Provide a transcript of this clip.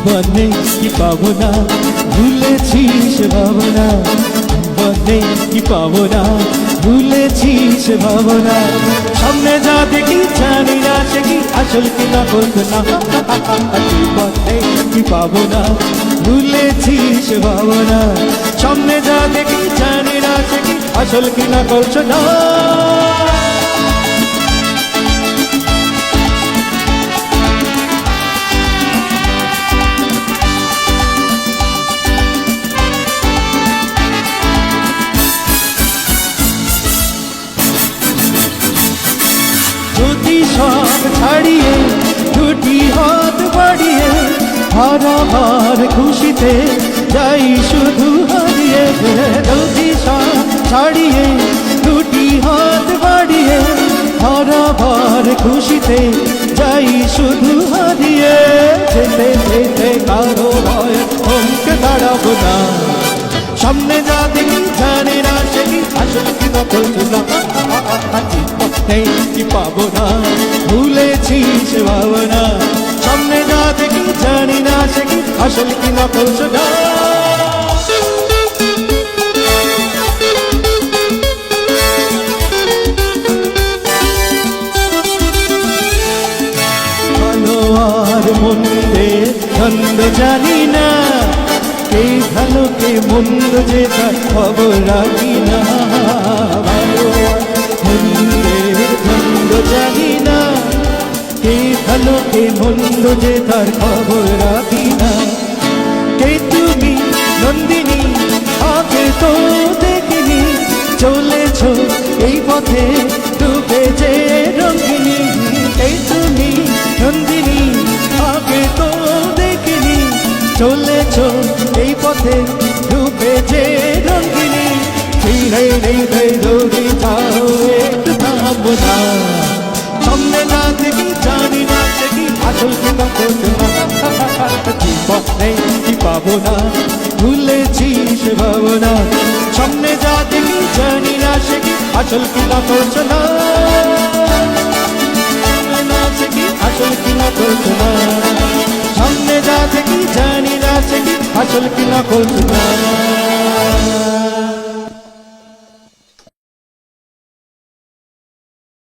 জীবনে কি পাবো না ভুলেছিস ভাবনা, জীবনে কি পাবো না ভুলেছিস ভাবনা। সামনে যা দেখি জানি না সে কি আসল কি না বলতো না, জীবনে কি পাবো না ভুলেছিস ভাবনা। সামনে যা দেখি জানি না সে কি আসল কি না করছো না। যদি সব ছাড়িয়ে দুটি হাত বাড়িয়ে হারাবার খুশিতে যাই শুধু হারিয়ে, যদি সব ছাড়িয়ে দুটি হাত বাড়িয়ে হারাবার খুশিতে যাই শুধু হারিয়ে, যেতে যেতে কারো ভয় থমকে দাঁড়াবো না। সামনে যা দেখি জানি না সে কি আসল কি নকল না, কি পাবো না ভুলেছিস ভাবনা। সামনে যা দেখি জানি না সে কি আসল কি নকল না। ভালো আর মন্দের ছন্দ জানি না, কে ভালো কে মন্দ যে তার খবর রাখি না। ভালো মন্দের ছন্দ জানি না, কে ভালো কে মন্দ যে তার খবর রাখি না। কে তুমি নন্দিনী আগে তো দেখিনি, চলেছ এই পথে ডুবে যে রঙ্গিনী। কে তুমি নন্দিনী আগে তো দেখিনি, চলেছ এই পথে ডুবে যে রঙ্গিনী। দৌড়ে যাও একটু থামবো না, সামনে না দেখি জানি না সে কি আসল কি নকল না। জীবনে কি পাবো না ভুলেছিস ভাবনা, সামনে যা দেখি জানি না সে কি আসল কি নকল না। সে কি আসল কি নকল না, সামনে যা দেখি জানি না সে কি আসল কি নকল না।